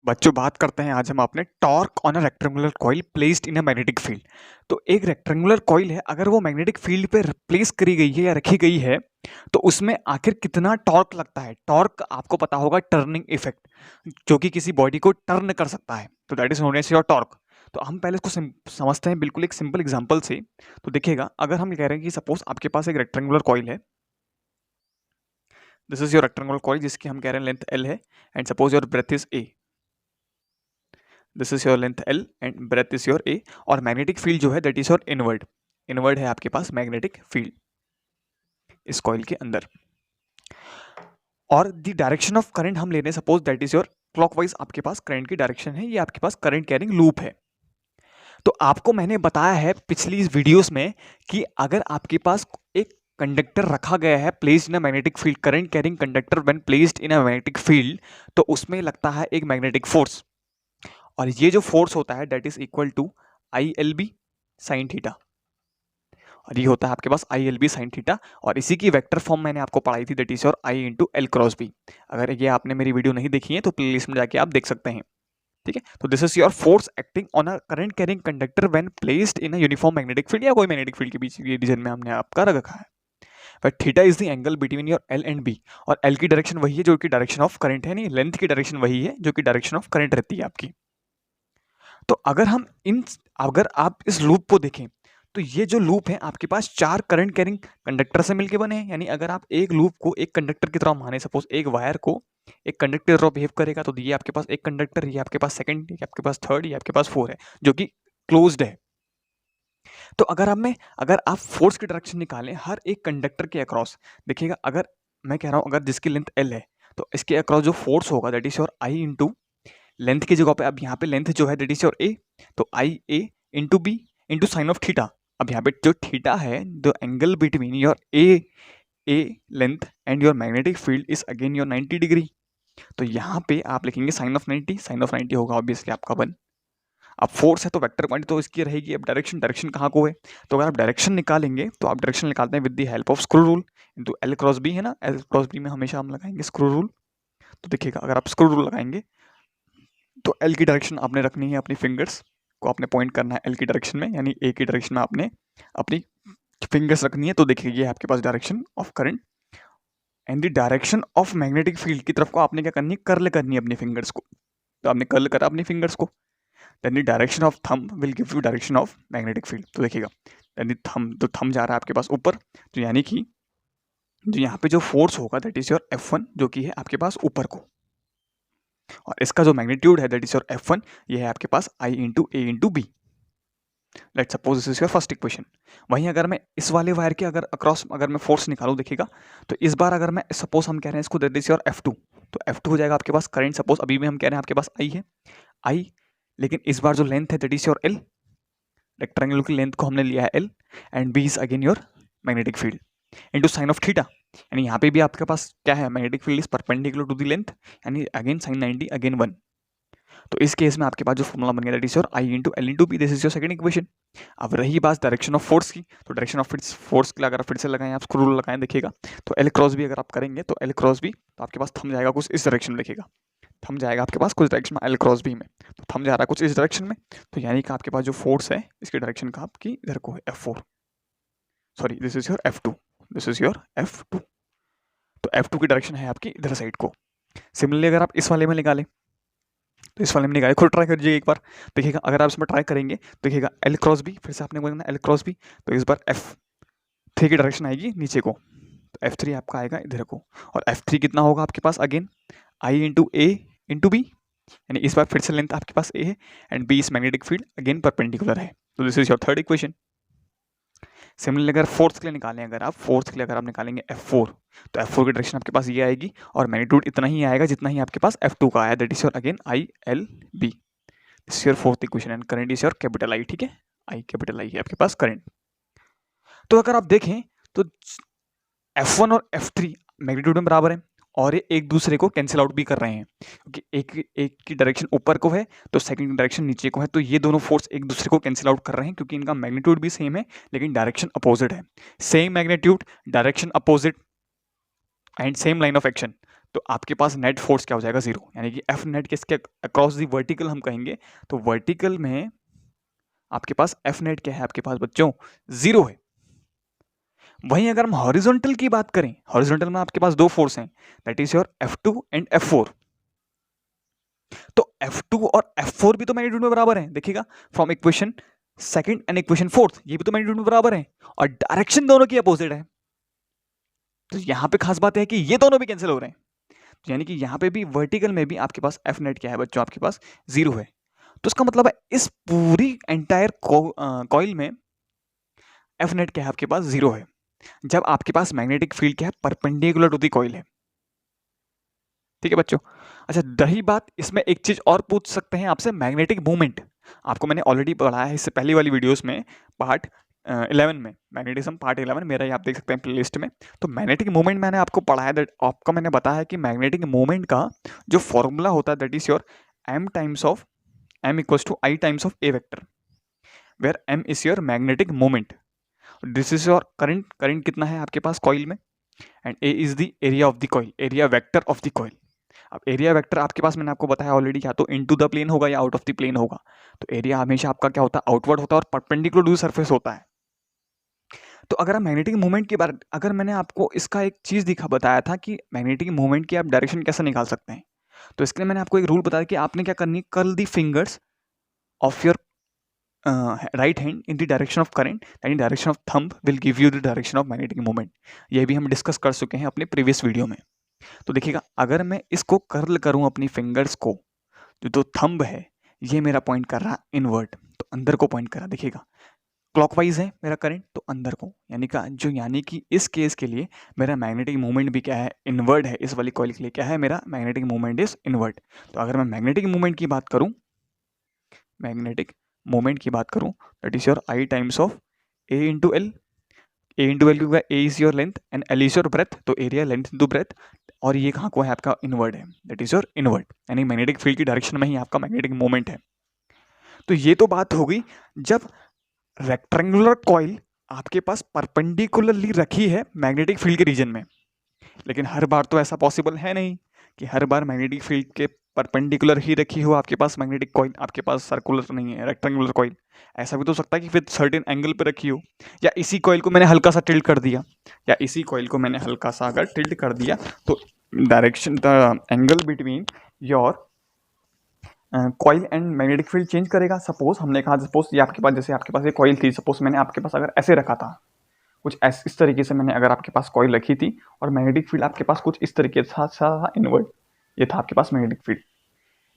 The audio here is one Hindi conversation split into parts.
बच्चों बात करते हैं आज हम अपने torque on a rectangular coil placed in a magnetic field. तो एक रेक्टेंगुलर कॉइल है, अगर वो मैग्नेटिक फील्ड पे प्लेस करी गई है या रखी गई है तो उसमें आखिर कितना टॉर्क लगता है। टॉर्क आपको पता होगा, टर्निंग इफेक्ट जो कि किसी बॉडी को टर्न कर सकता है, तो that is known as your torque. तो हम पहले इसको समझते हैं बिल्कुल एक सिंपल एग्जांपल से। तो देखिएगा, अगर हम कह रहे हैं कि सपोज आपके पास एक रेक्टेंगुलर कॉइल है, this is your rectangular coil जिसकी हम कह रहे हैं लेंथ एल है, and suppose your breadth is A. This is your length L and breadth is your A, और मैग्नेटिक फील्ड जो है that is your inward. Inward है आपके पास मैग्नेटिक फील्ड इस कॉइल के अंदर। और द डायरेक्शन ऑफ करंट हम ले रहे हैं, suppose that is your clockwise आपके पास करंट की डायरेक्शन है, ये आपके पास करंट कैरिंग लूप है। तो आपको मैंने बताया है पिछली वीडियोस में कि अगर आपके पास एक कंडक्टर रखा गया है placed in a magnetic field, current carrying conductor when placed in a magnetic field, तो उसमें लगता है एक मैग्नेटिक फोर्स, और ये जो फोर्स होता है that is equal to I L B sine theta, और ये होता है आपके पास I L B sine theta. और इसी की वेक्टर फॉर्म मैंने आपको पढ़ाई थी, that is your I into L cross B. अगर ये आपने मेरी वीडियो नहीं देखी है तो प्लेलिस्ट में जाके आप देख सकते हैं। ठीक है, तो this is your force acting on a current carrying conductor when placed in a uniform magnetic field, या कोई मैग्नेटिक फील्ड के बीच ये रीजन में हमने आपका रखा है। But theta is the angle between your L and B, और एल की डायरेक्शन वही है जो कि डायरेक्शन ऑफ करंट है, नहीं लेंथ की डायरेक्शन वही है जो कि डायरेक्शन ऑफ करंट रहती है आपकी। तो अगर आप इस लूप को देखें तो ये जो लूप है आपके पास चार करंट कैरिंग कंडक्टर से मिलके बने हैं। यानी अगर आप एक लूप को एक कंडक्टर की तरह माने, सपोज एक वायर को एक कंडक्टर की तरह बिहेव करेगा, तो ये आपके पास एक कंडक्टर, ये आपके पास सेकंड, ये आपके पास थर्ड, ये आपके पास फोर है जो कि क्लोज्ड है। तो अगर आप फोर्स की डायरेक्शन निकालें हर एक कंडक्टर के अक्रॉस, देखिएगा अगर मैं कह रहा हूं अगर जिसकी लेंथ एल है तो इसके अक्रॉस जो फोर्स होगा that is your I into length की जगह पे, अब यहाँ पे लेंथ जो है दैट इज योर ए, तो I A into B into sine of theta. अब यहाँ पे जो थीटा है, the angle between your A length and your magnetic field is again your 90 degree. तो यहाँ पे आप लिखेंगे साइन ऑफ 90, साइन ऑफ 90 होगा ऑब्वियसली आपका 1। अब फोर्स है तो वेक्टर क्वांटिटी तो इसकी रहेगी। अब डायरेक्शन कहाँ को है, तो अगर आप डायरेक्शन निकालेंगे तो आप डायरेक्शन निकालते हैं with the help of screw rule into L cross B, है ना, एल क्रॉस बी में हमेशा हम लगाएंगे स्क्रू रूल। तो देखिएगा अगर आप स्क्रू रूल लगाएंगे तो एल की डायरेक्शन आपने रखनी है, अपनी फिंगर्स को आपने पॉइंट करना है एल की डायरेक्शन में, यानी ए की डायरेक्शन में आपने अपनी फिंगर्स रखनी है। तो देखिए ये आपके पास direction of current, and the direction of magnetic field की तरफ को आपने क्या करनी है, कर्ल करनी है अपनी फिंगर्स को। तो आपने कर्ल करा अपनी फिंगर्स को, then the direction of thumb will give you direction of magnetic field. तो देखिएगा देन थंब, तो थंब जा रहा है आपके पास ऊपर, तो यानी कि जो यहाँ पे जो फोर्स होगा दैट इज योर F1 जो कि है आपके पास ऊपर को, और इसका जो मैग्नीट्यूड है दैट इज योर F1, ये है आपके पास I into A into B. Let's suppose this is your first equation. वहीं अगर मैं इस वाले वायर के अगर अक्रॉस अगर मैं फोर्स निकालूं, देखिएगा तो इस बार अगर मैं सपोज हम कह रहे हैं इसको दैट इज योर F2, तो F2 हो जाएगा आपके पास करंट, सपोज अभी भी हम कह रहे हैं आपके पास I है, I, लेकिन इस बार जो लेंथ है that is your L, rectangle की लेंथ को हमने लिया है L, and B is again your magnetic field into sine of theta. यानी यहाँ पे भी आपके पास क्या है, magnetic field is perpendicular to the length, यानी अगेन साइन 90 अगेन 1। तो इस केस में आपके पास जो फॉर्मूला बन गया that is your I into L into B, this is your second equation. अब रही बात डायरेक्शन ऑफ फोर्स की, तो डायरेक्शन ऑफ फोर्स के लिए अगर फिर से लगाएं आप स्क्रू रूल लगाएं, देखिएगा तो एल क्रॉस बी अगर आप करेंगे तो एल क्रॉस बी, तो आपके पास थंब जाएगा कुछ इस डायरेक्शन में, देखिएगा थंब जाएगा आपके पास कुछ डायरेक्शन में एल क्रॉस बी में, तो थंब जा रहा है कुछ इस डायरेक्शन में, तो यानी कि आपके पास जो फोर्स है इसकी डायरेक्शन का आपकी इधर को है F4, sorry this is your F2, this is your F2। तो F2 की डायरेक्शन है आपकी इधर साइड को। सिमिलरली अगर आप इस वाले में निकालें तो इस वाले में निकाले, खुद ट्राई करिए एक बार, देखिएगा अगर आप इसमें ट्राई करेंगे देखिएगा एल क्रॉस बी, फिर से आपने बोलना एल क्रॉस बी, तो इस बार F3 की डायरेक्शन आएगी नीचे को, तो F3 आपका आएगा इधर को, और F3 कितना होगा आपके पास again I into A into B, यानी इस बार फिर से लेंथ आपके पास ए है एंड बी इस मैग्नेटिक फील्ड अगेन परपेंडिकुलर है। तो this is your third equation. Similarly अगर फोर्थ के लिए निकालें, अगर आप फोर्थ के लिए अगर आप निकालेंगे F4, तो F4 की डायरेक्शन आपके पास ये आएगी, और मैग्नीट्यूड इतना ही आएगा जितना ही आपके पास F2 का आया, that is your again I L B. This is your fourth equation, and current is your capital I. ठीक है, आई कैपिटल आई है आपके पास करंट। तो अगर आप देखें तो F1 और F3 मैग्नीट्यूड में बराबर है, और ये एक दूसरे को कैंसिल आउट भी कर रहे हैं, क्योंकि एक की डायरेक्शन ऊपर को है तो सेकंड डायरेक्शन नीचे को है, तो ये दोनों फोर्स एक दूसरे को कैंसिल आउट कर रहे हैं क्योंकि इनका मैग्नीट्यूड भी सेम है लेकिन डायरेक्शन अपोजिट है। Same magnitude, direction opposite, and same line of action, तो आपके पास नेट फोर्स क्या हो जाएगा, 0, यानी कि एफ नेट किसके अक्रॉस दी वर्टिकल हम कहेंगे, तो वर्टिकल में आपके पास एफ नेट क्या है आपके पास बच्चों, 0 है। वहीं अगर हम हॉरिजॉन्टल की बात करें, हॉरिजॉन्टल में आपके पास दो फोर्स हैं, that is your F2 and F4। तो F2 और F4 भी तो मैग्नीट्यूड में बराबर हैं, देखिएगा from equation second and equation fourth, ये भी तो मैग्नीट्यूड में बराबर हैं और डायरेक्शन दोनों की अपोजिट है। तो यहां पे खास बात है कि ये दोनों भी कैंसिल हो रहे हैं, तो यानी कि यहां पे भी वर्टिकल में भी आपके पास एफ नेट क्या है बच्चों, आपके पास 0 है। तो इसका मतलब है इस पूरी एंटायर कॉइल में एफ नेट क्या है आपके पास, 0 है, जब आपके पास मैग्नेटिक फील्ड क्या है, परपेंडिकुलर टू दी कॉइल है। ठीक है बच्चों। अच्छा, रही बात, इसमें एक चीज और पूछ सकते हैं आपसे, मैग्नेटिक मूवमेंट। आपको मैंने ऑलरेडी पढ़ाया है इससे पहली वाली वीडियोस में, पार्ट 11 में, मैग्नेटिज्म पार्ट 11 मेरा, ये आप देख सकते हैं प्लेलिस्ट में। तो मैग्नेटिक मूवमेंट मैंने आपको पढ़ाया, दैट आपको मैंने बताया है कि मैग्नेटिक मूवमेंट का जो फॉर्मूला होता है that is your m equals to I times of A vector, where m is your magnetic movement, this is your current. Current कितना है आपके पास कॉइल में, and A is the area of the coil, area vector of the coil. अब एरिया वेक्टर आपके पास मैंने आपको बताया ऑलरेडी, या तो इनटू द प्लेन होगा या आउट ऑफ द प्लेन होगा। तो एरिया हमेशा आपका क्या होता है, आउटवर्ड होता है और परपेंडिकुलर टू द सरफेस होता है। तो अगर आप मैग्नेटिक मूवमेंट के बारे, अगर मैंने आपको इसका एक चीज बताया था कि मैग्नेटिक मूवमेंट की आप डायरेक्शन कैसे निकाल सकते हैं, तो इसके लिए मैंने आपको एक रूल बताया कि आपने क्या करनी, curl the fingers of your right hand in the direction of current, यानी direction of thumb will give you the direction of magnetic movement. ये भी हम डिस्कस कर चुके हैं अपने प्रीवियस वीडियो में। तो देखिएगा, अगर मैं इसको कर्ल करूं अपनी फिंगर्स को, जो थंब है ये मेरा पॉइंट कर रहा इनवर्ट, तो अंदर को पॉइंट कर रहा, देखिएगा क्लॉकवाइज है मेरा करंट, तो अंदर को, यानी कि इस केस के लिए मेरा मैग्नेटिक मूवमेंट भी क्या है, इनवर्ट है। इस वाली कॉइल के लिए क्या है, मेरा मैग्नेटिक मूवमेंट इज इनवर्ट। तो अगर मैं मैग्नेटिक मूवमेंट की बात करूं, मैग्नेटिक मूवमेंट की बात करूं, that is your I times of A into L. A into L क्योंकि A is your length and L is your breadth, तो एरिया लेंथ इंटू ब्रेथ, और ये कहाँ को है आपका, इनवर्ड है, दैट इज योर इनवर्ड, यानी मैग्नेटिक फील्ड की डायरेक्शन में ही आपका मैग्नेटिक मूवमेंट है। तो ये तो बात हो गई जब रेक्टेंगुलर कॉइल आपके पास परपेंडिकुलरली रखी है मैग्नेटिक फील्ड के रीजन में। लेकिन हर बार तो ऐसा पॉसिबल है नहीं कि हर बार मैग्नेटिक फील्ड के परपेंडिकुलर ही रखी हो आपके पास मैग्नेटिक कॉइल, आपके पास सर्कुलर नहीं है रेक्टेंगुलर कॉइल। ऐसा भी तो हो सकता है कि फिर सर्टेन एंगल पे रखी हो, या इसी कॉइल को मैंने हल्का सा टिल्ट कर दिया, या इसी कॉइल को मैंने हल्का सा अगर टिल्ट कर दिया, तो direction, the angle between your coil and magnetic field change करेगा। सपोज हमने कहा, सपोज ये आपके पास, जैसे आपके पास ये कॉइल थी, सपोज मैंने आपके पास अगर ऐसे रखा था, कुछ इस तरीके से मैंने अगर आपके पास कॉइल रखी थी, और मैग्नेटिक फील्ड आपके पास कुछ इस तरीके से था इनवर्ट, ये था आपके पास मैग्नेटिक फील्ड।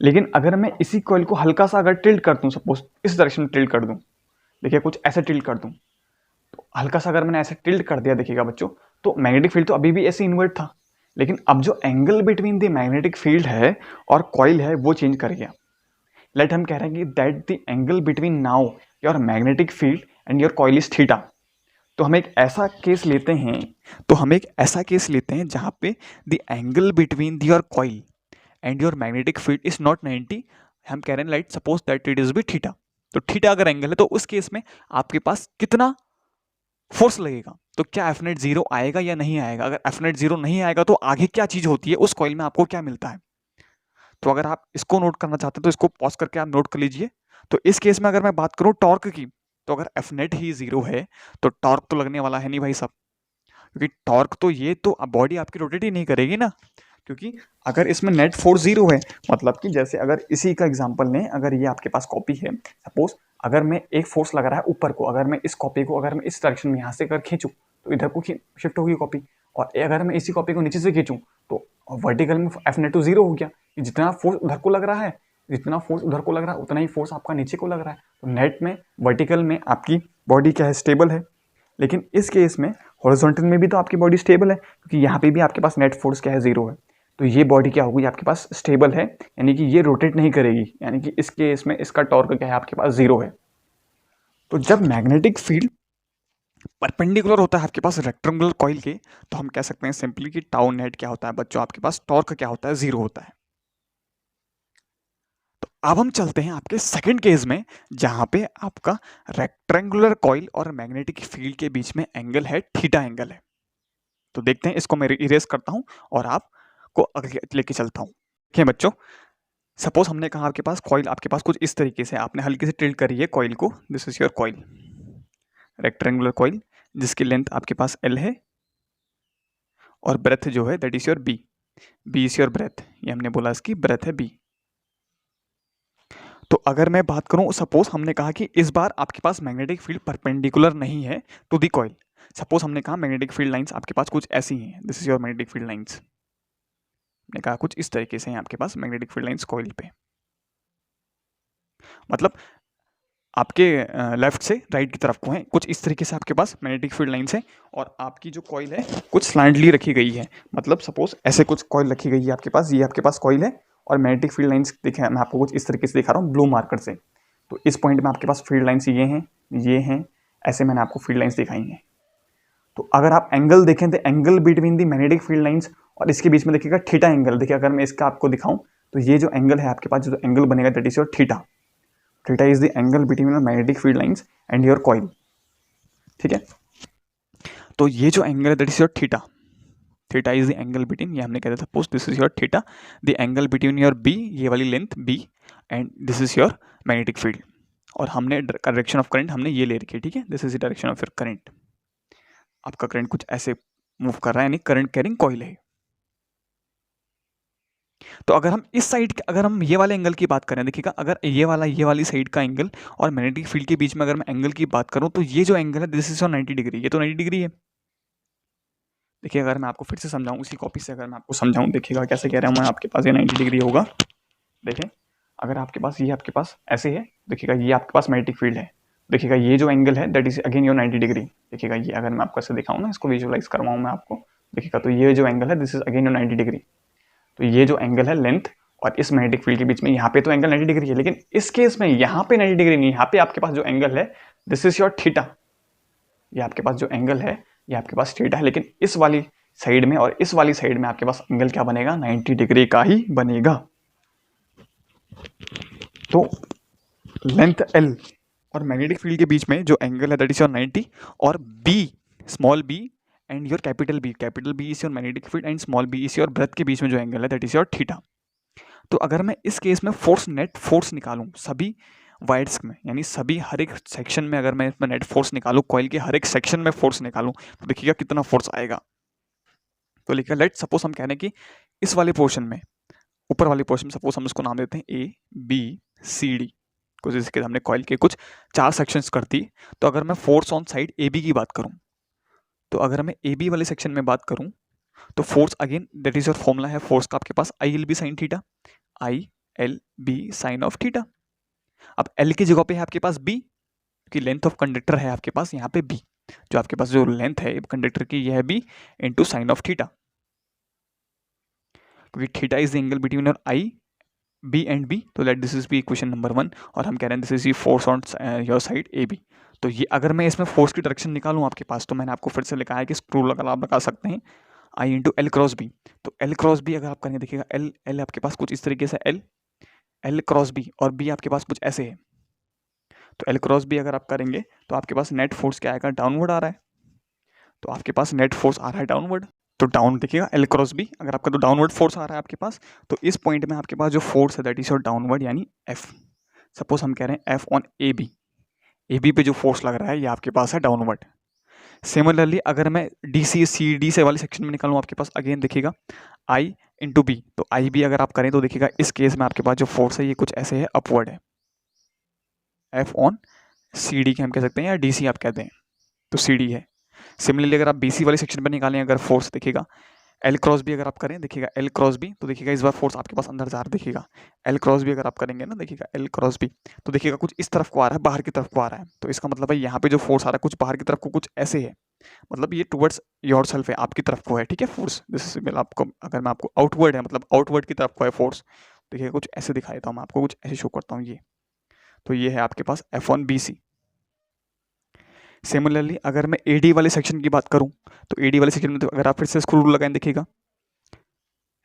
लेकिन अगर मैं इसी कॉइल को हल्का सा अगर टिल्ट कर दूं, सपोज इस डायरेक्शन में टिल्ट कर दूं, देखिए कुछ ऐसे टिल्ट कर दूं, तो हल्का सा अगर मैंने ऐसे टिल्ट कर दिया, देखिएगा बच्चों, तो मैग्नेटिक फील्ड तो अभी भी ऐसे इन्वर्ट था, लेकिन अब जो angle between the magnetic field है और कॉइल है वो चेंज कर गया। लेट हम कह रहे हैं कि that the angle between now your magnetic field and your coil is theta. तो हम एक ऐसा केस लेते हैं, जहां पे the angle between your coil and your magnetic field is not 90, हम कह रहे हैं like suppose that it is be theta. तो थीटा अगर एंगल है, तो उस केस में आपके पास कितना फोर्स लगेगा, तो क्या एफ नेट 0 आएगा या नहीं आएगा। अगर एफ नेट 0 नहीं आएगा तो आगे क्या चीज होती है, उस कॉइल में आपको क्या मिलता है। तो अगर आप इसको नोट करना चाहते हैं तो इसको पॉज करके आप नोट कर लीजिए। तो इस केस में अगर मैं बात करूं टॉर्क की, तो अगर एफ नेट ही 0 है तो टॉर्क तो लगने वाला है नहीं भाई साहब, क्योंकि टॉर्क तो ये तो बॉडी आपकी रोटेट ही नहीं करेगी ना, क्योंकि अगर इसमें नेट फोर्स 0 है, मतलब कि जैसे अगर इसी का एग्जांपल लें, अगर ये आपके पास कॉपी है, सपोज अगर मैं एक फोर्स लग रहा है ऊपर को, अगर मैं इस कॉपी को अगर मैं इस डायरेक्शन में यहाँ से अगर खींचूं तो इधर को शिफ्ट होगी कॉपी, और अगर मैं इसी कॉपी को नीचे से खींचूं तो वर्टिकल में एफ नेट तो 0 हो गया, कि जितना फोर्स उधर को लग रहा है, जितना फोर्स उधर को लग रहा है उतना ही फोर्स आपका नीचे को लग रहा है। तो नेट में वर्टिकल में आपकी बॉडी क्या है, स्टेबल है। लेकिन इस केस में हॉरिजॉन्टल में भी तो आपकी बॉडी स्टेबल है, क्योंकि यहाँ पे भी आपके पास नेट फोर्स क्या है, 0 है। तो ये बॉडी क्या होगी आपके पास, स्टेबल है, यानी कि ये रोटेट नहीं करेगी, यानी कि इस केस में इसका टॉर्क क्या है आपके पास, 0 है। तो जब मैग्नेटिक फील्ड परपेंडिकुलर होता है आपके पास रेक्टेंगुलर कॉइल के, तो हम कह सकते हैं सिंपली कि टाउ नेट क्या होता है बच्चों, आपके पास टॉर्क क्या होता है, 0 होता है। तो अब हम चलते हैं आपके सेकंड केस में, जहां पे आपका रेक्टेंगुलर कॉइल और मैग्नेटिक फील्ड के बीच में एंगल है, थीटा एंगल है। तो देखते हैं, इसको मैं इरेज करता हूं और आप को आगे लेके चलता हूँ। देखिए बच्चों, सपोज हमने कहा आपके पास कॉइल आपके पास कुछ इस तरीके से, आपने हल्के से टिल्ट करी है कॉइल को, this is your coil, rectangular coil जिसकी लेंथ आपके पास L है और ब्रेथ जो है that is your B, B is your breadth, ये हमने बोला इसकी ब्रेथ है B। तो अगर मैं बात करूं, सपोज हमने कहा कि इस बार आपके पास मैग्नेटिक फील्ड परपेंडिकुलर नहीं है टू दी कॉइल। सपोज हमने कहा मैग्नेटिक फील्ड लाइंस आपके पास कुछ ऐसी हैं, this is your magnetic field lines, ने कहा कुछ इस तरीके से हैं आपके पास मैग्नेटिक फील्ड लाइंस कॉइल पे, मतलब आपके लेफ्ट से राइट की तरफ को है, कुछ इस तरीके से आपके पास मैग्नेटिक फील्ड लाइंस है और आपकी जो कॉइल है कुछ स्लैंटली रखी गई है, मतलब सपोज ऐसे कुछ कॉइल रखी गई है आपके पास, ये आपके पास कॉइल है और मैग्नेटिक फील्ड लाइंस दिखे, मैं आपको कुछ इस तरीके से दिखा रहा हूँ ब्लू मार्कर से। तो इस पॉइंट में आपके पास फील्ड लाइंस ये हैं, ऐसे मैंने आपको फील्ड लाइंस दिखाई हैं। तो अगर आप एंगल देखें तो angle between the magnetic field lines और इसके बीच में देखिएगा थीटा एंगल। देखिए अगर मैं इसका आपको दिखाऊं तो ये जो एंगल है आपके पास, जो एंगल बनेगा that is your theta, theta is the angle between the magnetic field lines and your coil, ठीक है। तो ये जो एंगल है that is your theta, theta is the angle between, ये हमने कहते थे suppose this is your theta, the angle between your B, ये वाली length B and this is your magnetic field, और हमने डायरेक्शन ऑफ करंट हमने ये ले रखी है, ठीक है, this is the direction of your current. आपका करंट कुछ ऐसे मूव कर रहा है, यानी करंट कैरिंग कॉइल है। तो अगर हम इस साइड, अगर हम ये वाले एंगल की बात करें, देखिएगा अगर ये वाली साइड का एंगल और मैग्नेटिक फील्ड के बीच में अगर मैं एंगल की बात करूं तो ये जो एंगल है दिस इज 90 डिग्री, ये तो 90 डिग्री है। देखिए अगर मैं आपको फिर से समझाऊं, उसी कॉपी से अगर मैं आपको समझाऊं, देखिएगा कैसे कह रहा हूं मैं, आपके पास ये 90 डिग्री होगा। देखें अगर आपके पास ये आपके पास ऐसे है, देखिएगा ये आपके पास मैग्नेटिक फील्ड है, देखिएगा ये जो एंगल है that is again your 90 degree. देखिएगा ये अगर मैं आपको ऐसे दिखाऊं ना, इसको विजुअलाइज करवाऊं मैं आपको, देखिएगा तो ये जो एंगल है this is again your 90 degree. तो ये जो एंगल है लेंथ और इस मैग्नेटिक फील्ड के बीच में, यहाँ पे तो एंगल 90 डिग्री है, लेकिन इस केस में यहाँ पे 90 डिग्री नहीं, यहाँ पे आपके पास जो एंगल है दिस इज योर थीटा, ये आपके पास जो एंगल है ये आपके पास थीटा है, लेकिन इस वाली साइड में और इस वाली साइड में आपके पास एंगल क्या बनेगा, 90 डिग्री का ही बनेगा। तो लेंथ L और मैग्नेटिक फील्ड के बीच में जो एंगल है दैट इज योर 90, और B small b and your capital B is your magnetic field and small b is your breadth के बीच में जो एंगल है दैट इज योर थीटा। तो अगर मैं इस केस में फोर्स, नेट फोर्स निकालूं सभी वायर्स में, यानी सभी हर एक सेक्शन में, अगर मैं इसमें नेट फोर्स निकालूं, कॉइल के हर एक सेक्शन में फोर्स निकालूं, तो देखिएगा कितना फोर्स आएगा। तो लिखा, लेट सपोज हम कह रहे हैं कि इस वाले पोर्शन में, ऊपर वाले पोर्शन में सपोज हम इसको नाम देते हैं A B C D, कुछ इसके हमने कॉइल के कुछ 4 सेक्शंस कर दी। तो अगर मैं फोर्स ऑन साइड AB की बात करूं, तो अगर मैं AB वाले सेक्शन में बात करूं तो force again that is your formula है फोर्स का आपके पास, ILB sine theta, ILB sine of theta. अब L की जगह पे है आपके पास B, की लेंथ ऑफ कंडक्टर है आपके पास यहाँ पे B, जो आपके पास जो लेंथ है कंडक्टर की यह है B into sine of theta, क्योंकि theta is the angle between your I B and B। तो let this is B equation number 1, और हम कह रहे हैं this is force on your side AB। तो ये अगर मैं इसमें फोर्स की डायरेक्शन निकालूं आपके पास, तो मैंने आपको फिर से लिखा है कि स्क्रू लगा आप लगा सकते हैं I into L cross B। तो L क्रॉस B अगर आप करेंगे, देखिएगा L आपके पास कुछ इस तरीके से L क्रॉस B और B आपके पास कुछ ऐसे है। तो L क्रॉस B अगर आप करेंगे तो आपके पास नेट फोर्स क्या आएगा, डाउनवर्ड आ रहा है, तो आपके पास नेट फोर्स आ रहा है डाउनवर्ड। तो डाउन देखिएगा L क्रॉस B अगर आपका तो डाउनवर्ड फोर्स आ रहा है आपके पास, तो इस पॉइंट में आपके पास जो फोर्स है दैट इज योर डाउनवर्ड, यानी F। सपोज हम कह रहे हैं F ऑन AB पे जो फोर्स लग रहा है ये आपके पास है डाउनवर्ड। सिमिलरली अगर मैं DC CD से वाले सेक्शन में निकालूं आपके पास, अगेन देखिएगा I इंटू B, तो IB अगर आप करें तो देखिएगा इस केस में आपके पास जो फोर्स है ये कुछ ऐसे है, अपवर्ड है, F ऑन CD के हम कह सकते हैं, या DC आप कहते हैं, तो CD है। सिमिलरली अगर आप BC वाले सेक्शन पर निकालें अगर फोर्स, देखिएगा L क्रॉस B अगर आप करें, देखिएगा L क्रॉस B, तो देखिएगा इस बार फोर्स आपके पास अंदर जा रहा है, देखिएगा L क्रॉस B अगर आप करेंगे ना, देखिएगा L क्रॉस B, तो देखिएगा कुछ इस तरफ को आ रहा है, बाहर की तरफ को आ रहा है। तो इसका मतलब है यहाँ पे जो फोर्स आ रहा है कुछ बाहर की तरफ को कुछ ऐसे है, मतलब ये टुवर्ड्स योर सेल्फ है, आपकी तरफ को है, ठीक है फोर्स। जैसे आपको अगर मैं आपको आउटवर्ड है, मतलब आउटवर्ड की तरफ को है फोर्स, देखिए कुछ ऐसे दिखा देता हूँ मैं आपको, कुछ ऐसे शो करता हूँ ये, तो ये है आपके पास F ऑन BC। सिमिलरली अगर मैं AD वाले सेक्शन की बात करूं, तो AD वाले सेक्शन में तो अगर आप फिर से स्क्रू लगाएं, देखिएगा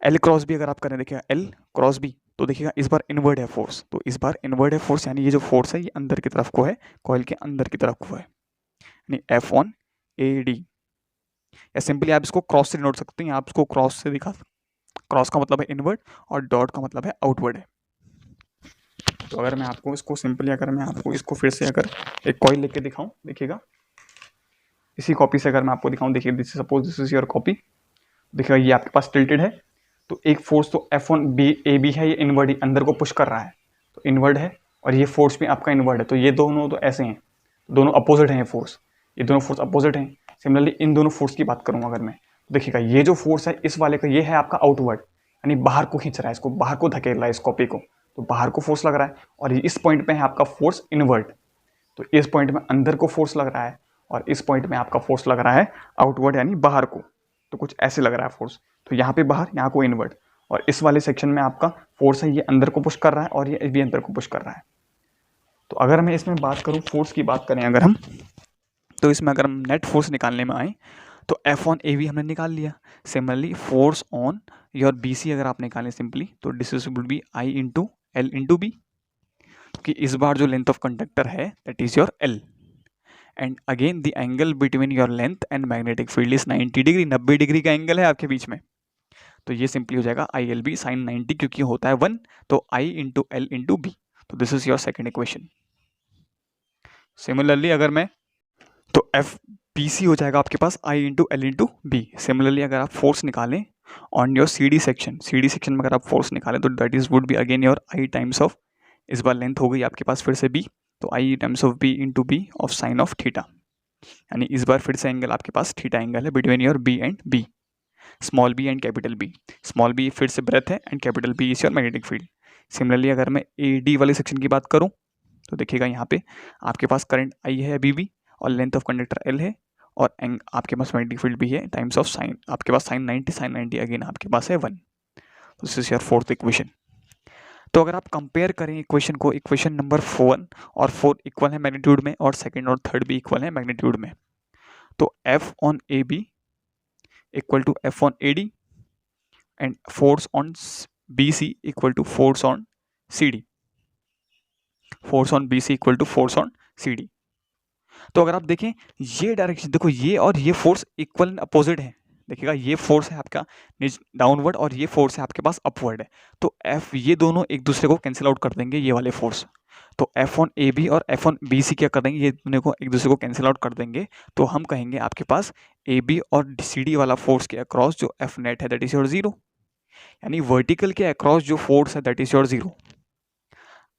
L क्रॉस B अगर आप करें, देखिएगा L क्रॉस B, तो देखिएगा इस बार इनवर्ड है फोर्स, तो इस बार इनवर्ड है फोर्स, यानी ये जो फोर्स है ये अंदर की तरफ को है, कॉइल के अंदर की तरफ को है, यानी F ऑन AD। या सिंपली आप इसको क्रॉस से नोट सकते हैं, आप इसको क्रॉस से दिखा क्रॉस का मतलब है इनवर्ड और डॉट का मतलब है आउटवर्ड है। तो अगर मैं आपको इसको सिंपली अगर मैं आपको इसको फिर से अगर एक कॉइल लेके दिखाऊं, देखिएगा इसी कॉपी से अगर मैं आपको दिखाऊं, देखिए this suppose this is your copy, देखिएगा ये आपके पास टिल्टेड है, तो एक फोर्स तो F1 बी ए बी है, ये इनवर्ड ही अंदर को पुश कर रहा है, तो इनवर्ड है, और ये फोर्स भी आपका इनवर्ड है, तो ये दोनों तो ऐसे हैं, दोनों अपोजिट हैं फोर्स, ये दोनों फोर्स अपोजिट हैं। सिमिलरली इन दोनों फोर्स की बात करूँ अगर मैं, तो देखिएगा ये जो फोर्स है इस वाले का, ये है आपका आउटवर्ड, यानी बाहर को खींच रहा है, इसको बाहर को धकेल रहा है इस कॉपी को, तो बाहर को फोर्स लग रहा है, और इस पॉइंट पे है आपका फोर्स इनवर्ड, तो इस पॉइंट में अंदर को फोर्स लग रहा है, और इस पॉइंट में आपका फोर्स लग रहा है आउटवर्ड यानी बाहर को, तो कुछ ऐसे लग रहा है फोर्स, तो यहाँ पे बाहर, यहाँ को इनवर्ड, और इस वाले सेक्शन में आपका फोर्स है ये अंदर को पुश कर रहा है और ये भी अंदर को पुश कर रहा है। तो अगर मैं इसमें बात करूँ, फोर्स की बात करें अगर हम, तो इसमें अगर हम नेट फोर्स निकालने में आए तो F1 AB हमने निकाल लिया। Similarly force on your BC अगर आप निकालें सिंपली, तो this will be I into L into B, कि इस बार जो लेंथ ऑफ कंडक्टर है that is your L, and again the angle between your length and magnetic field is 90 degree, 90 degree का एंगल है आपके बीच में, तो ये सिंपली हो जाएगा ILB साइन 90, क्योंकि होता है 1, तो I into L into B, तो this is your second equation. Similarly अगर मैं, तो FBC हो जाएगा आपके पास I into L into B. Similarly अगर आप फोर्स निकालें ऑन योर CD सेक्शन में अगर आप फोर्स निकालें, तो that is would be again your I times of, इस बार लेंथ हो गई आपके पास फिर से B, तो I times of B into B of sine of theta, यानी इस बार फिर से एंगल आपके पास थीटा एंगल है between your B and B, small b and capital B। Small b फिर से ब्रेथ है and capital B is your magnetic field. Similarly अगर मैं AD वाले सेक्शन की बात करूं, तो देखिएगा यहाँ पे आपके पास करंट I है अभी भी, और लेंथ ऑफ कंडक्टर L है, और आपके पास मैग्नेटिक फील्ड भी है टाइम्स ऑफ साइन, आपके पास साइन 90 अगेन आपके पास है 1, तो this is your fourth equation. तो अगर आप कंपेयर करें इक्वेशन को, इक्वेशन नंबर 4 और 4 इक्वल है मैग्नीट्यूड में, और सेकंड और थर्ड भी इक्वल है मैग्नीट्यूड में, तो F on AB equal to F on AD and force on BC equal to force on CD, force on BC equal to force on CD। तो अगर आप देखें ये डायरेक्शन, देखो ये और ये फोर्स इक्वल एंड अपोजिट है, देखिएगा ये फोर्स है आपका डाउनवर्ड और ये फोर्स है आपके पास अपवर्ड है, तो F ये दोनों एक दूसरे को कैंसिल आउट कर देंगे, ये वाले फोर्स, तो F ऑन AB और F ऑन BC क्या कर देंगे, ये दोनों को एक दूसरे को कैंसिल आउट कर देंगे, तो हम कहेंगे आपके पास AB और CD वाला फोर्स के अक्रॉस जो F नेट है दैट इज योर 0, यानी वर्टिकल के अक्रॉस जो फोर्स है दैट इज योर 0।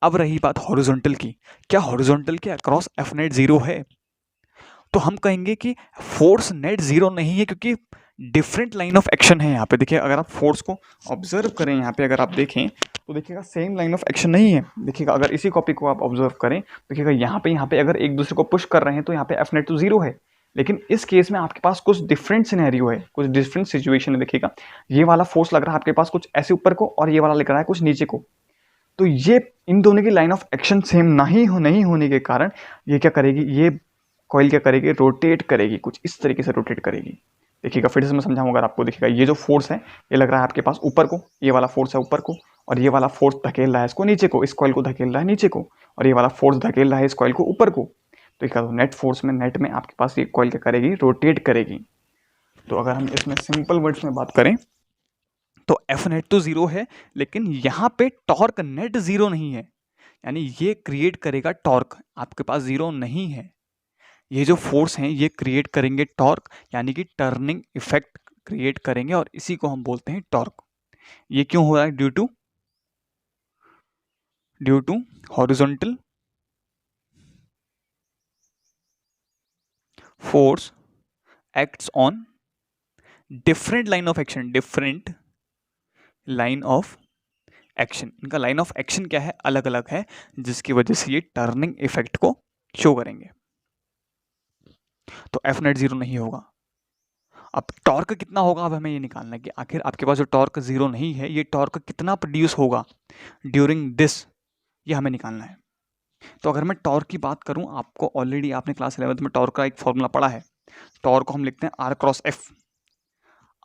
अब रही बात हॉरिजॉन्टल की, क्या हॉरिजॉन्टल के अक्रॉस F नेट 0 है, तो हम कहेंगे कि फोर्स नेट 0 नहीं है, क्योंकि डिफरेंट लाइन ऑफ एक्शन है यहाँ पे। देखिए अगर आप फोर्स को ऑब्जर्व करें यहाँ पे, अगर आप देखें तो देखिएगा सेम लाइन ऑफ एक्शन नहीं है। देखिएगा अगर इसी कॉपी को आप ऑब्जर्व करें, देखिएगा यहाँ पे अगर एक दूसरे को पुश कर रहे हैं तो यहाँ पे F नेट तो 0 है, लेकिन इस केस में आपके पास कुछ डिफरेंट सिनेरियो है, कुछ डिफरेंट सिचुएशन है। देखिएगा ये वाला फोर्स लग रहा है आपके पास कुछ ऐसे ऊपर को, और ये वाला लग रहा है कुछ नीचे को, तो ये इन दोनों की लाइन ऑफ एक्शन सेम नहीं होने के कारण ये क्या करेगी, ये कॉइल क्या करेगी, रोटेट करेगी, कुछ इस तरीके से रोटेट करेगी। देखिएगा फिर से मैं समझाऊंगा अगर आपको, देखिएगा ये जो फोर्स है ये लग रहा है आपके पास ऊपर को, ये वाला फोर्स है ऊपर को, और ये वाला फोर्स धकेल रहा है इसको नीचे को, इस कॉइल को धकेल रहा है नीचे को, और ये वाला फोर्स धकेल रहा है इस कॉइल को ऊपर को। तो देखिएगा तो नेट फोर्स में, नेट में आपके पास ये कॉइल क्या करेगी, रोटेट करेगी। तो अगर हम इसमें सिंपल वर्ड्स में बात करें तो F नेट तो 0 है, लेकिन यहाँ पे टॉर्क नेट 0 नहीं है, यानी ये क्रिएट करेगा टॉर्क, आपके पास 0 नहीं है। ये जो फोर्स हैं ये क्रिएट करेंगे टॉर्क, यानी कि टर्निंग इफेक्ट क्रिएट करेंगे, और इसी को हम बोलते हैं टॉर्क। ये क्यों हो रहा है, due to horizontal force acts on different line of action, different line of action. इनका लाइन ऑफ एक्शन क्या है, अलग अलग है, जिसकी वजह से ये टर्निंग इफेक्ट को शो करेंगे। तो F नेट 0 नहीं होगा। अब टॉर्क कितना होगा, अब हमें ये निकालना है कि आखिर आपके पास जो टॉर्क 0 नहीं है, ये टॉर्क कितना प्रोड्यूस होगा ड्यूरिंग दिस, ये हमें निकालना है। तो अगर मैं टॉर्क की बात करूं, आपको ऑलरेडी आपने क्लास 11th में टॉर्क का एक फॉर्मूला पढ़ा है। टॉर्क को हम लिखते हैं R क्रॉस F।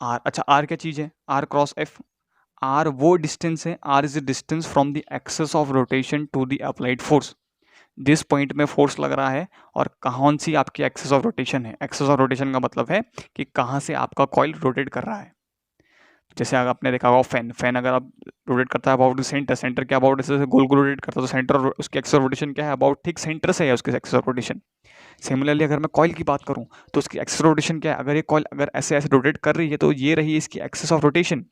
अच्छा R क्या चीज़ है, R क्रॉस F, R वो डिस्टेंस है, R is the distance from the axis of rotation to the applied force. जिस पॉइंट में फोर्स लग रहा है और कौन सी आपकी एक्सेस ऑफ रोटेशन है। एक्सेस ऑफ रोटेशन का मतलब है कि कहाँ से आपका कॉइल रोटेट कर रहा है। जैसे अगर आपने देखा होगा फैन अगर आप रोटेट करता है अबाउट सेंटर, सेंटर के अबाउट जैसे गोल गोल रोटेट करता है तो सेंटर उसकी एक्सेस ऑफ रोटेशन क्या है, अबाउट ठीक सेंटर से है उसकी एक्सेस ऑफ रोटेशन। सिमिलरली अगर मैं कॉइल की बात करूं तो उसकी एक्सेस ऑफ रोटेशन क्या है, अगर ये कॉइल अगर ऐसे ऐसे रोटेट कर रही है तो ये रही इसकी axis of rotation.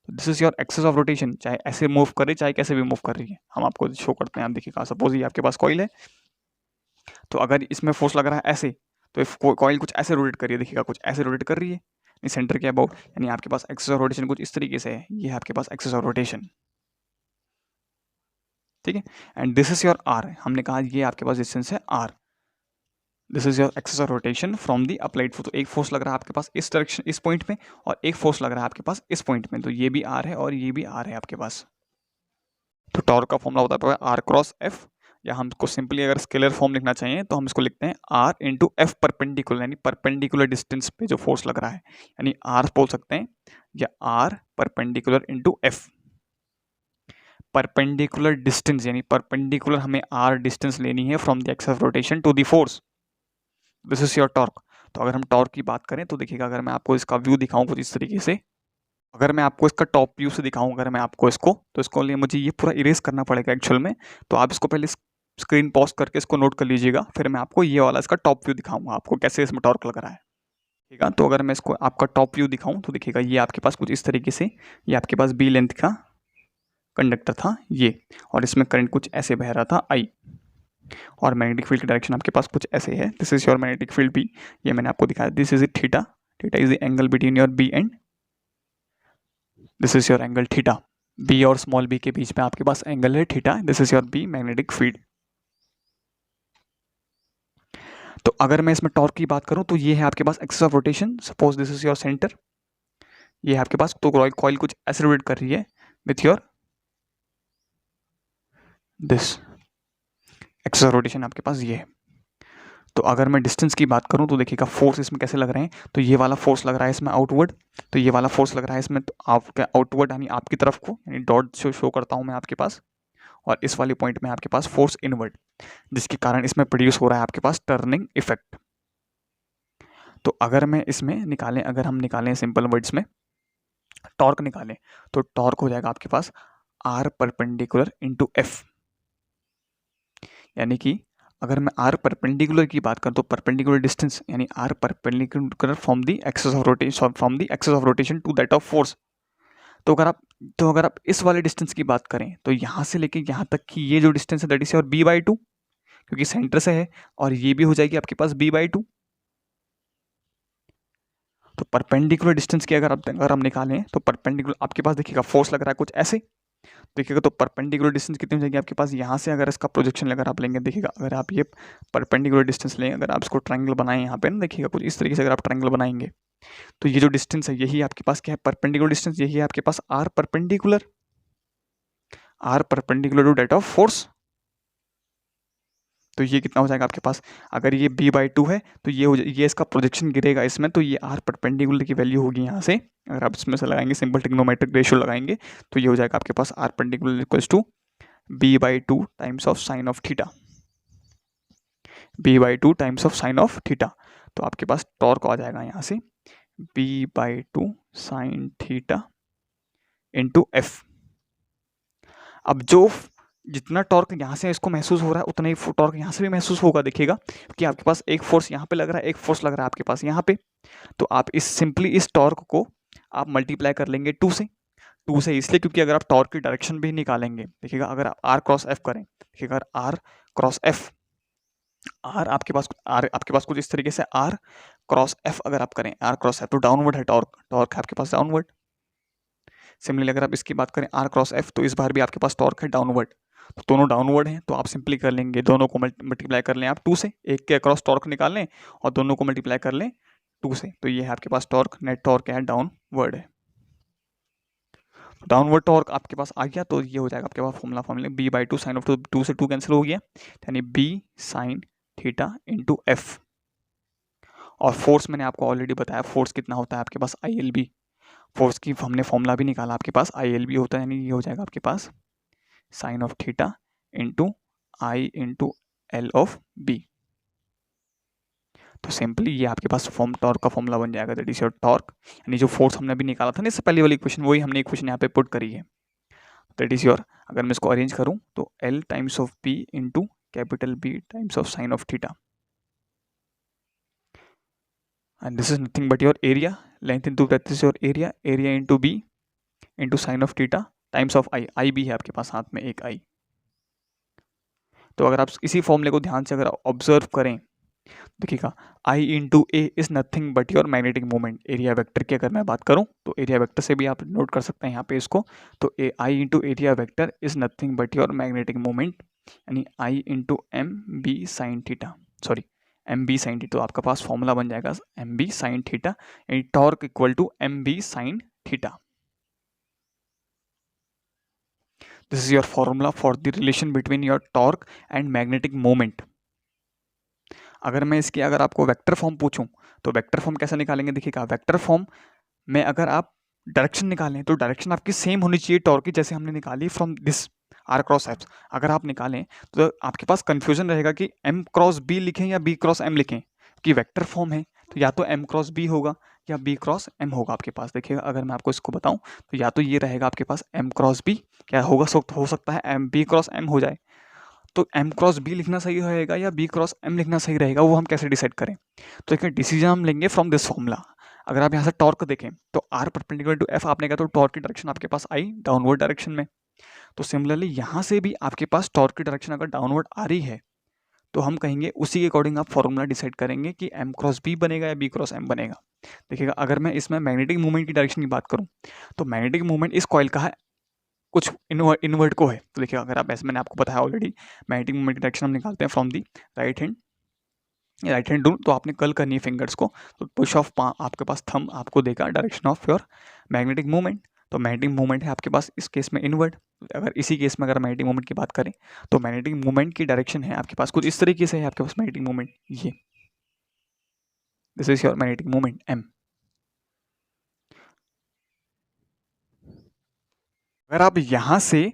This is your axis of rotation, चाहे ऐसे मूव कर रही है चाहे कैसे भी मूव कर रही है। हम आपको शो करते हैं, आप देखिएगा सपोज ये आपके पास कॉइल है, तो अगर इसमें फोर्स लग रहा है ऐसे, तो कॉइल कुछ ऐसे रोटेट कर रही है, देखिएगा कुछ ऐसे रोटेट कर रही है सेंटर के अबाउट, यानी आपके पास एक्सेस ऑफ रोटेशन कुछ इस तरीके से है, ये है आपके पास एक्सेस ऑफ रोटेशन। ठीक है, and this is your R, हमने कहा ये आपके पास डिस्टेंस है R. This is your axis of rotation from the applied force. तो एक फोर्स लग रहा है आपके पास इस डायरेक्शन इस पॉइंट में, और एक फोर्स लग रहा है आपके पास इस पॉइंट में, तो ये भी आर है और ये भी आर है आपके पास। तो टॉर्क का फॉर्मूला होता है आर क्रॉस एफ, या हमको सिंपली अगर स्केलर फॉर्म लिखना चाहिए तो हम इसको लिखते हैं आर इंटू एफ परपेंडिकुलर, यानी परपेंडिकुलर डिस्टेंस पे जो फोर्स लग रहा है, यानी आर बोल सकते हैं, या R perpendicular into F. Perpendicular distance यानी परपेंडिकुलर हमें आर डिस्टेंस लेनी है from the axis of rotation to the force. This is your torque. तो अगर हम टॉर्क की बात करें तो देखिएगा, अगर मैं आपको इसका व्यू दिखाऊं कुछ इस तरीके से, अगर मैं आपको इसका टॉप व्यू से दिखाऊं अगर मैं आपको इसको, तो इसको लिए मुझे ये पूरा इरेज करना पड़ेगा एक्चुअल में। तो आप इसको पहले स्क्रीन पॉज करके इसको नोट कर लीजिएगा, फिर मैं आपको ये वाला इसका टॉप व्यू दिखाऊंगा आपको कैसे इसमें टॉर्क लग रहा है। ठीक है, तो अगर मैं इसको आपका टॉप व्यू दिखाऊं तो देखिएगा ये आपके पास कुछ इस तरीके से, ये आपके पास बी लेंथ का कंडक्टर था ये, और इसमें करंट कुछ ऐसे बह रहा था आई, और मैग्नेटिक फील्ड की डायरेक्शन आपके पास कुछ ऐसे है। This is your magnetic field B, ये मैंने आपको दिखाया। This is theta, theta is the angle between your B and this is your angle theta. B और स्मॉल बी के बीच में आपके पास एंगल है theta. This is your B magnetic field. तो अगर मैं इसमें टॉर्क की बात करूं तो ये है आपके पास axis of rotation. Suppose this is your centre, ये है आपके पास, तो कॉइल कुछ ऐसे रोटेट कर रही है with your this axis of rotation आपके पास ये है। तो अगर मैं डिस्टेंस की बात करूं तो देखिएगा फोर्स इसमें कैसे लग रहे हैं, तो ये वाला फोर्स लग रहा है इसमें आउटवर्ड, तो ये वाला फोर्स लग रहा है इसमें तो आपका आउटवर्ड यानी आपकी तरफ को, यानी डॉट शो करता हूं मैं आपके पास, और इस वाले पॉइंट में आपके पास फोर्स इनवर्ड, जिसके कारण इसमें प्रोड्यूस हो रहा है आपके पास टर्निंग इफेक्ट। तो अगर मैं इसमें निकालें, अगर हम निकालें सिंपल वर्ड्स में टॉर्क निकालें, तो टॉर्क हो जाएगा आपके पास आर परपेंडिकुलर इंटू एफ, यानी कि अगर मैं आर परपेंडिकुलर की बात करूं तो परपेंडिकुलर डिस्टेंस यानी R perpendicular from the axis of rotation to that of force. तो अगर आप इस वाले डिस्टेंस की बात करें तो यहाँ से लेके यहाँ तक की ये जो डिस्टेंस है दैट इज और b/2, क्योंकि सेंटर से है, और ये भी हो जाएगी आपके पास b/2। तो परपेंडिकुलर डिस्टेंस की अगर हम निकालें तो परपेंडिकुलर आपके पास देखिएगा फोर्स लग रहा है कुछ ऐसे, देखिएगा तो परपेंडिकुलर डिस्टेंस कितनी हो जाएगी आपके पास, यहाँ से अगर इसका प्रोजेक्शन अगर आप लेंगे, देखिएगा अगर आप ये परपेंडिकुलर डिस्टेंस लेंगे, अगर आप इसको ट्रायंगल बनाएं यहाँ पे ना, देखिएगा कुछ इस तरीके से अगर आप ट्रायंगल बनाएंगे तो ये जो डिस्टेंस है यही आपके पास क्या है, परपेंडिकुलर डिस्टेंस, यही है आपके पास R perpendicular to that of force. तो ये कितना हो जाएगा आपके पास, अगर ये b/2 है तो ये इसका प्रोजेक्शन गिरेगा इसमें, तो ये r परपेंडिकुलर की वैल्यू होगी यहाँ से, अगर आप इसमें से लगाएंगे सिंपल ट्रिग्नोमेट्रिक रेशियो लगाएंगे तो ये हो जाएगा आपके पास r perpendicular equals to b/2 times of sine of theta, b/2 times of sine of theta. तो आपके पास टॉर्क आ जाएगा यहाँ से b/2 sine theta into F. अब जो जितना टॉर्क यहाँ से इसको महसूस हो रहा है उतना ही टॉर्क यहाँ से भी महसूस होगा, देखिएगा कि आपके पास एक फोर्स यहाँ पे लग रहा है, एक फोर्स लग रहा है आपके पास यहाँ पे, तो आप सिंपली इस टॉर्क को आप मल्टीप्लाई कर लेंगे 2 से इसलिए क्योंकि अगर आप टॉर्क की डायरेक्शन भी निकालेंगे, देखिएगा अगर आप आर क्रॉस एफ करें, देखिएगा अगर आर क्रॉस एफ, आर आपके पास कुछ इस तरीके से आर क्रॉस एफ अगर आप करें, आर क्रॉस एफ तो डाउनवर्ड है टॉर्क है आपके पास डाउनवर्ड। सिमिलरली अगर आप इसकी बात करें आर क्रॉस एफ, तो इस बार भी आपके पास टॉर्क है डाउनवर्ड, तो दोनों डाउनवर्ड हैं, तो आप सिंपली कर लेंगे, दोनों को मल्टीप्लाई कर लें आप 2 से, एक के अक्रॉस टॉर्क निकाल लें और दोनों को मल्टीप्लाई कर लें 2 से, तो ये है आपके पास टॉर्क, नेट टॉर्क है डाउनवर्ड है। डाउनवर्ड टॉर्क आपके पास आ गया, तो ये हो जाएगा आपके पास फॉर्मूला b/2 साइन ऑफ 2 से 2 कैंसिल हो गया, यानी b sine theta into F. और फोर्स मैंने आपको ऑलरेडी बताया, फोर्स कितना होता है आपके पास ILB, फोर्स की हमने फॉर्मूला भी निकाला, आपके पास ILB होता है, यानी ये हो जाएगा आपके पास sine of theta into I into L of B। तो सिंपली ये आपके पास टॉर्क का फॉर्मूला बन जाएगा, दैट इज योर टॉर्क, यानी जो फोर्स हमने अभी निकाला था ना इससे पहले वाली इक्वेशन, वही हमने इक्वेशन यहाँ पे पुट करी है, दैट इज योर, अगर मैं इसको अरेंज करूँ तो L times of P into capital B times of sine of theta, and this is nothing but your area, length into that is your area into B into sin of theta times of I भी है आपके पास हाथ में एक I। तो अगर आप इसी फॉर्मूले को ध्यान से अगर ऑब्जर्व करें, देखिएगा I into A is nothing but your magnetic moment, area vector की अगर मैं बात करूं तो एरिया वेक्टर से भी आप नोट कर सकते हैं यहाँ पे इसको, तो I into area vector is nothing but your magnetic moment, यानी I into M B sine theta, sorry M B sine theta, तो आपका पास फॉर्मूला बन जाएगा एम बी साइन थीटा, यानी torque equal to M B sine theta. This is your formula for the relation between your torque and magnetic moment. अगर मैं इसकी अगर आपको वेक्टर फॉर्म पूछूं तो वेक्टर फॉर्म कैसे निकालेंगे, देखिएगा वेक्टर फॉर्म में अगर आप डायरेक्शन निकालें तो डायरेक्शन आपकी सेम होनी चाहिए टॉर्क की, जैसे हमने निकाली from this R cross F. अगर आप निकालें तो आपके पास कंफ्यूजन रहेगा कि एम क्रॉस बी लिखें या बी क्रॉस एम लिखें, कि वेक्टर फॉर्म है तो या तो एम क्रॉस बी होगा या बी क्रॉस एम होगा आपके पास। देखिएगा अगर मैं आपको इसको बताऊं तो या तो ये रहेगा आपके पास एम क्रॉस बी, क्या होगा हो सकता है एम बी क्रॉस एम हो जाए, तो एम क्रॉस बी लिखना सही रहेगा या बी क्रॉस एम लिखना सही रहेगा, वो हम कैसे डिसाइड करें। तो देखिए डिसीजन हम लेंगे फ्रॉम दिस फॉर्मूला। अगर आप यहाँ से टॉर्क देखें तो आर परपेंडिकुलर टू एफ आपने कहा तो टॉर्क की डायरेक्शन आपके पास आई डाउनवर्ड डायरेक्शन में, तो सिमिलरली यहाँ से भी आपके पास टॉर्क की डायरेक्शन अगर डाउनवर्ड आ रही है तो हम कहेंगे उसी के अकॉर्डिंग आप फॉर्मूला डिसाइड करेंगे कि एम क्रॉस बी बनेगा या बी क्रॉस एम बनेगा। देखिएगा अगर मैं इसमें मैग्नेटिक मूवमेंट की डायरेक्शन की बात करूँ तो मैग्नेटिक मूवमेंट इस कॉइल का है कुछ इनवर्ट को है, तो देखिए अगर आप ऐसे मैंने आपको बताया ऑलरेडी मैग्नेटिक मूवमेंट की डायरेक्शन हम निकालते हैं from the right hand rule, तो आपने कल करनी है फिंगर्स को, तो पुश ऑफ आपके पास थंब आपको देगा direction of your magnetic movement, तो मैग्नेटिक मूवमेंट है आपके पास इस केस में इनवर्ड। अगर इसी केस में अगर मैग्नेटिक मूवमेंट की बात करें तो मैग्नेटिक मूवमेंट की डायरेक्शन है आपके पास कुछ इस तरीके से है, आपके पास मैग्नेटिक मूवमेंट ये, this is your magnetic movement M. अगर आप यहां से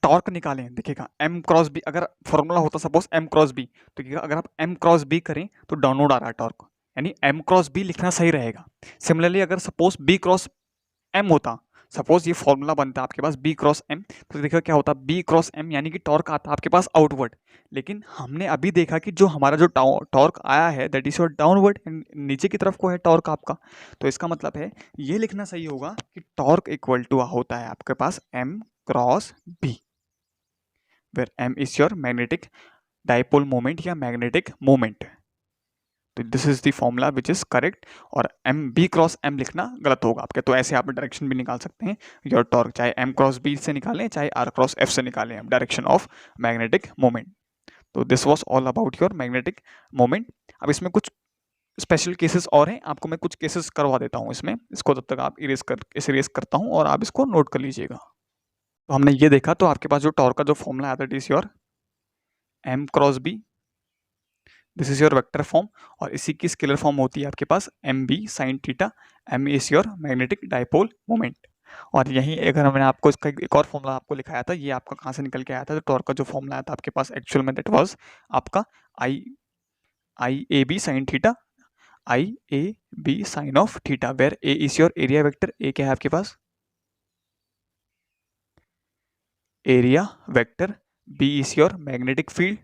टॉर्क निकालें, देखिएगा एम क्रॉस बी अगर फॉर्मूला होता सपोज एम क्रॉस बी, तो देखिएगा अगर आप एम क्रॉस बी करें तो डाउनवर्ड आ रहा है टॉर्क, यानी एम क्रॉस बी लिखना सही रहेगा। सिमिलरली अगर सपोज बी क्रॉस एम होता, सपोज ये फॉर्मूला बनता आपके पास बी क्रॉस एम, तो देखिएगा क्या होता बी क्रॉस एम यानी कि टॉर्क आता आपके पास आउटवर्ड, लेकिन हमने अभी देखा कि जो हमारा जो टॉर्क आया है दैट इज योर डाउनवर्ड, नीचे की तरफ को है टॉर्क आपका, तो इसका मतलब है ये लिखना सही होगा कि टॉर्क इक्वल टू होता है आपके पास M cross B, where m is your magnetic dipole moment या magnetic moment। तो this is the formula which is correct, और एम बी क्रॉस एम लिखना गलत होगा आपके। तो ऐसे आप डायरेक्शन भी निकाल सकते हैं योर टॉर्क, चाहे एम क्रॉस बी से निकालें चाहे आर क्रॉस एफ से निकालें हम डायरेक्शन ऑफ मैग्नेटिक मोमेंट। तो this was all about your magnetic moment. अब इसमें कुछ स्पेशल केसेस और हैं, आपको मैं कुछ केसेस करवा देता हूँ इसमें, इसको तब तक आप इरेज करता हूँ और आप इसको नोट कर लीजिएगा। तो हमने ये देखा, तो आपके पास जो टॉर्क का जो फॉर्मूला है that is your M cross B, this is your vector form, और इसी की स्केलर फॉर्म होती है आपके पास M B sine theta, M is your magnetic dipole moment. और यही अगर मैंने आपको इसका एक और फॉर्मूला आपको लिखाया था, ये आपका कहाँ से निकल के आया था, तो टॉर्क का जो फॉर्मूला आया था आपके पास एक्चुअल में दैट वाज आपका I A B sine theta, I A B sine of theta, where A is your area vector, A क्या है आपके पास area vector, B is your magnetic field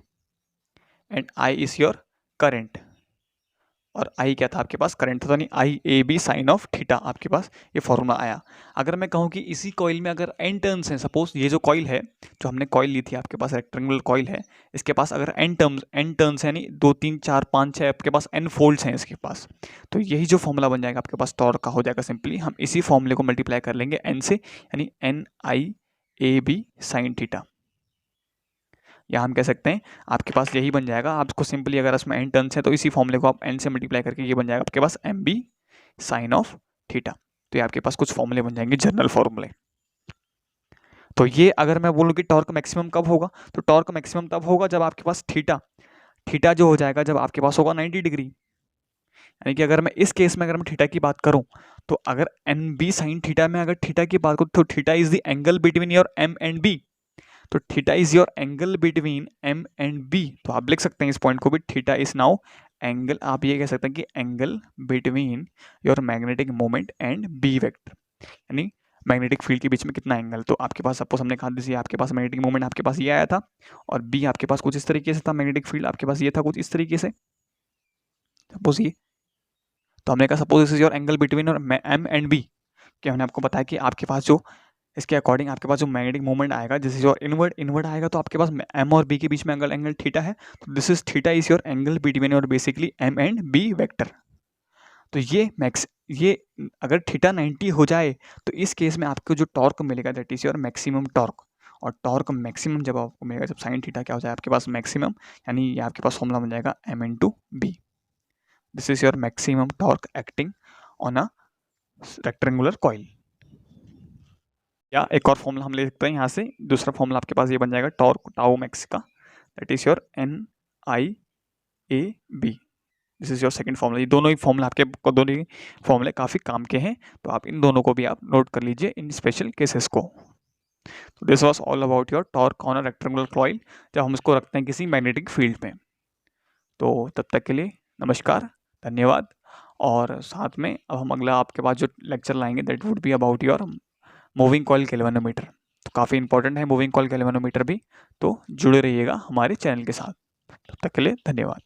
and I is your current, और आई क्या था आपके पास करंट था, नहीं I A B sine of theta आपके पास ये फॉर्मूला आया। अगर मैं कहूँ कि इसी कॉइल में अगर एन टर्न्स हैं, सपोज ये जो कॉइल है जो हमने कॉइल ली थी आपके पास रेक्टेंगुलर कॉइल है, इसके पास अगर एन टर्न्स है, यानी 2 3 4 5 6 आपके पास एन फोल्ड्स हैं इसके पास, तो यही जो फॉर्मूला बन जाएगा आपके पास टॉर्क का हो जाएगा। सिंपली हम इसी फॉर्मूले को मल्टीप्लाई कर लेंगे एन से, यानी N I A B sine theta, या हम कह सकते हैं आपके पास यही बन जाएगा। आपको सिंपली अगर इसमें एन टर्न्स है तो इसी फॉर्मूले को आप एन से मल्टीप्लाई करके ये बन जाएगा आपके पास M B sine of theta. तो ये आपके पास कुछ फॉर्मूले बन जाएंगे जनरल फॉर्मूले। तो ये अगर मैं बोलूँ कि टॉर्क मैक्सिमम कब होगा, तो टॉर्क मैक्सिमम तब होगा जब आपके पास थीटा जो हो जाएगा जब आपके पास होगा 90 डिग्री, यानी कि अगर मैं इस केस में अगर मैं थीटा की बात करूं तो अगर एन बी साइन थीटा में अगर थीटा की बात करूं तो theta is the angle between your M and B, तो theta is your angle between M and B, तो आप लिख सकते हैं इस पॉइंट को भी थीटा इज नाउ एंगल, आप ये कह सकते हैं कि angle between your magnetic moment and B vector, यानी मैग्नेटिक फील्ड के बीच में कितना एंगल। तो आपके पास सपोज हमने कहा जैसे आपके पास मैग्नेटिक मोमेंट आपके पास ये आया था और बी आपके पास कुछ इस तरीके से था, मैग्नेटिक फील्ड आपके पास ये था कुछ इस तरीके से, सपोज ये। तो हमने कहा suppose this is your angle between और एम एंड बी, कि हमने आपको बताया कि आपके पास जो इसके अकॉर्डिंग आपके पास जो मैग्नेटिक मोमेंट आएगा, दिस इज योर इनवर्ड आएगा, तो आपके पास एम और बी के बीच में एंगल थीटा है, तो this is theta is your angle between your basically M and B vector. तो ये अगर थीटा 90 हो जाए तो इस केस में आपको जो टॉर्क मिलेगा that is your maximum torque. और टॉर्क मैक्सिमम जब आपको मिलेगा जब साइन थीटा क्या हो जाए आपके पास मैक्सिमम, यानी ये आपके पास फॉर्मूला बन जाएगा m into B. This is your maximum torque acting on a rectangular coil. या एक और फॉर्मूला हम ले सकते हैं यहाँ से, दूसरा फॉर्मूला आपके पास ये बन जाएगा टॉर्क टाउ मैक्स का, that is your NIAB। This is your second formula. ये दोनों ही फॉर्मूला आपके दोनों ही फॉर्मूले काफ़ी काम के हैं, तो आप इन दोनों को भी आप नोट कर लीजिए इन स्पेशल केसेस को। तो this was all about your torque on a rectangular coil, जब हम इसको रखते हैं किसी मैग्नेटिक फील्ड में। तो तब तक के लिए नमस्कार, धन्यवाद। और साथ में अब हम अगला आपके पास जो लेक्चर लाएंगे that would be about your moving coil galvanometer. तो काफ़ी इंपॉर्टेंट है मूविंग कॉइल गैल्वेनोमीटर भी, तो जुड़े रहिएगा हमारे चैनल के साथ। तब तक के लिए धन्यवाद।